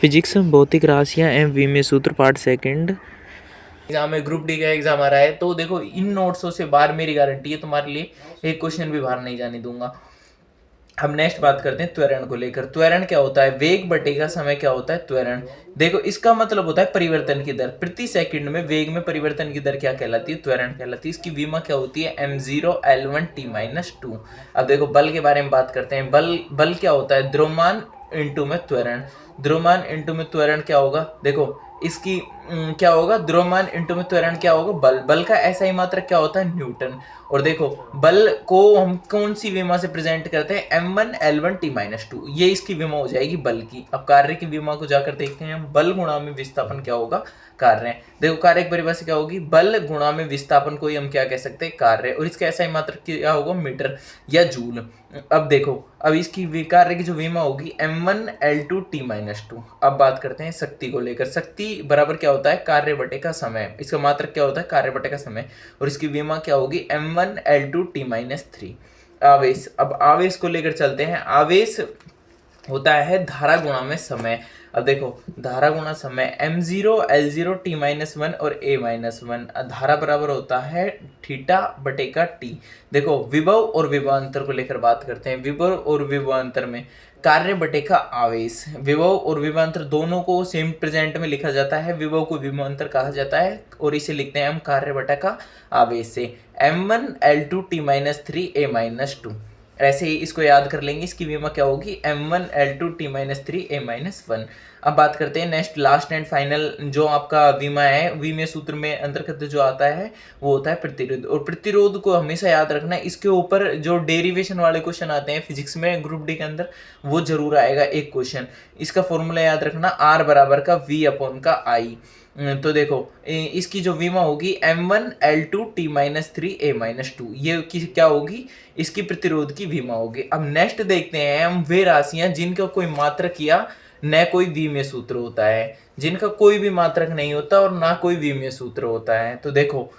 Physics में भौतिक राशियाँ एवं विमीय सूत्र पार्ट सेकंड। एग्जाम में ग्रुप डी का एग्जाम आ रहा है, तो देखो इन नोट्सों से बाहर मेरी गारंटी है तुम्हारे लिए एक क्वेश्चन भी बाहर नहीं जाने दूंगा। हम नेक्स्ट बात करते हैं त्वरण को लेकर। त्वरण क्या होता है? वेग बटेगा समय क्या होता है? त्वरण। देखो इसका मतलब होता है परिवर्तन की दर। प्रति सेकंड में वेग में परिवर्तन की दर क्या कहलाती है? त्वरण कहलाती है। इसकी विमा क्या होती है? m0l1t-2। अब देखो बल के बारे में बात करते हैं। बल क्या होता है? द्रव्यमान इंटू में त्वरण। द्रव्यमान इंटू में त्वरण क्या होगा? देखो इसकी क्या होगा? द्रव्यमान इंटू में त्वरण क्या होगा? बल का ऐसा ही मात्रक क्या होता है? न्यूटन। और देखो बल को हम कौन सी विमा से प्रेजेंट करते हैं? m1l1t-2। ये इसकी विमा हो जाएगी बल की। अब कार्य की विमा को जाकर देखते हैं हम। बल गुणा में विस्थापन क्या होगा? कार्य। देखो कार्य की परिभाषा क्या होगी? बल गुणा में विस्थापन को ही हम क्या कह सकते हैं? कार्य। और इसका ऐसा ही मात्रक क्या होगा? मीटर या जूल। अब देखो अब इसकी कार्य की जो विमा होगी m1l2t-2। अब बात करते हैं शक्ति को लेकर। शक्ति बराबर क्या होता है? कार्य बटे का समय। इसका मात्रक क्या होता है? कार्य बटे का समय। और इसकी विमा क्या होगी? m1l2t-3। आवेश। अब आवेश को लेकर चलते हैं। आवेश होता है धारा गुणा में समय। अब देखो धारा गुणा समय m0l0t-1 और a-1। धारा बराबर होता है थीटा बटे का टी। देखो विभव और विभवांतर को लेकर बात करते हैं। विभव और विभवांतर में कार्य बटे का आवेश। विभव और विभवांतर दोनों को सेम प्रेजेंट में लिखा जाता है। विभव को विभवांतर कहा जाता है और इसे लिखते हैं हम कार्य बटा का आवेश से। m1l2t-3 a-2। ऐसे ही इसको याद कर लेंगे। इसकी विमा क्या होगी? m1l2t-3 a-1। अब बात करते हैं नेक्स्ट लास्ट एंड फाइनल जो आपका विमा है। विमीय सूत्र में अंतर्गत जो आता है वो होता है प्रतिरोध। और प्रतिरोध को हमेशा याद रखना है। इसके ऊपर जो डेरिवेशन वाले क्वेश्चन आते हैं फिजिक्स में ग्रुप डी के अंदर, वो जरूर आएगा एक क्वेश्चन। इसका फॉर्मूला याद रखना, R बराबर का V/I। तो देखो इसकी जो विमा होगी m1l2t-3 a-2। ये क्या होगी? इसकी प्रतिरोध की विमा होगी। अब नेक्स्ट देखते हैं हम वे राशियां जिनका कोई मात्रक या न कोई विमीय सूत्र होता है। जिनका कोई भी मात्रक नहीं होता और ना कोई विमीय सूत्र होता है। तो देखो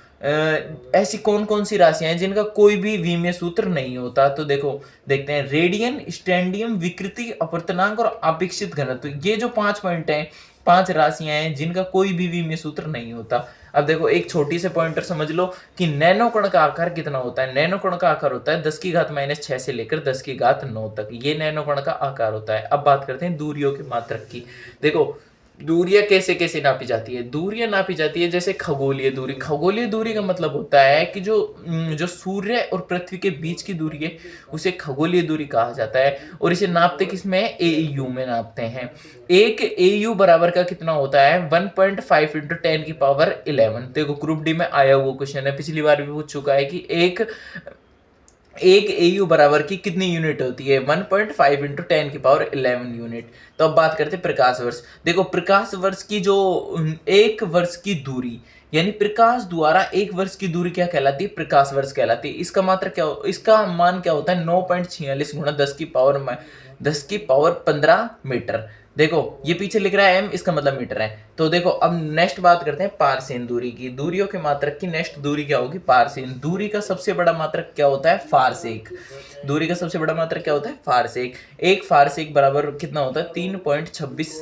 ऐसी कौन कौन सी राशियां हैं जिनका कोई भी विमीय सूत्र नहीं होता। तो देखो देखते हैं। रेडियन, स्टैंडियम, विकृति, अपवर्तनांक और अपेक्षित घनत्व। ये जो 5 पॉइंट हैं, 5 राशियां हैं जिनका कोई भी विमीय सूत्र नहीं होता। अब देखो एक छोटी से पॉइंटर समझ लो कि नैनो कण का आकार कितना होता है। नैनो कण का आकार होता है 10⁻⁻6 से लेकर 10�9 तक। ये नैनो कण का आकार होता है। अब बात करते हैं दूरियों के मात्रक की। देखो दूरियां कैसे कैसे नापी जाती है? दूरियां नापी जाती है जैसे खगोलीय दूरी। खगोलीय दूरी का मतलब होता है कि जो सूर्य और पृथ्वी के बीच की दूरी है उसे खगोलीय दूरी कहा जाता है। और इसे नापते किसमें? एयू में नापते हैं। एक एयू बराबर का कितना होता है? 1.5 × 10⁻11। देखो ग्रुप डी में आया हुआ क्वेश्चन है, पिछली बार भी पूछ चुका है कि एक एयू बराबर की कितनी यूनिट होती है? 1.5 × 10⁻11 यूनिट। तो अब बात करते हैं प्रकाश वर्ष। देखो प्रकाश वर्ष की जो एक वर्ष की दूरी, यानी प्रकाश द्वारा एक वर्ष की दूरी क्या कहलाती है? प्रकाश वर्ष कहलाती है। इसका इसका मान क्या होता है? 9.46 × 10⁻15 मीटर। देखो ये पीछे लिख रहा है m, इसका मतलब मीटर है। तो देखो अब नेक्स्ट बात करते हैं पारसेन दूरी की। दूरियों के मात्रक की नेक्स्ट दूरी क्या होगी? पारसेन। दूरी का सबसे बड़ा मात्रक क्या होता है? फारसेक। दूरी का सबसे बड़ा मात्रक क्या होता है? फारसेक। एक फारसेक बराबर कितना होता है? 3.26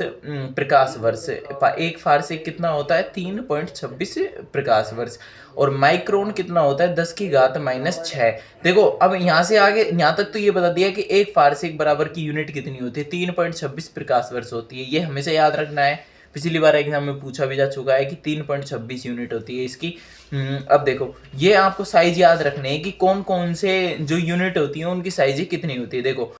प्रकाश वर्ष। एक फारसेक कितना होता है? 3.26 प्रकाश वर्ष। और माइक्रोन कितना होता है? 10⁻⁻6। देखो अब यहाँ से आगे यहाँ तक तो ये बता दिया कि एक फारसेक बराबर की यूनिट कितनी होती है? 3.26 प्रकाश वर्ष होती है। ये हमेशा याद रखना है। पिछली बार एग्जाम में पूछा भी जा चुका है कि 3.26 यूनिट होती है इसकी। अब देखो ये आपको साइज याद रखने है कि कौन कौन से जो यूनिट होती है उनकी साइज कितनी होती है। देखो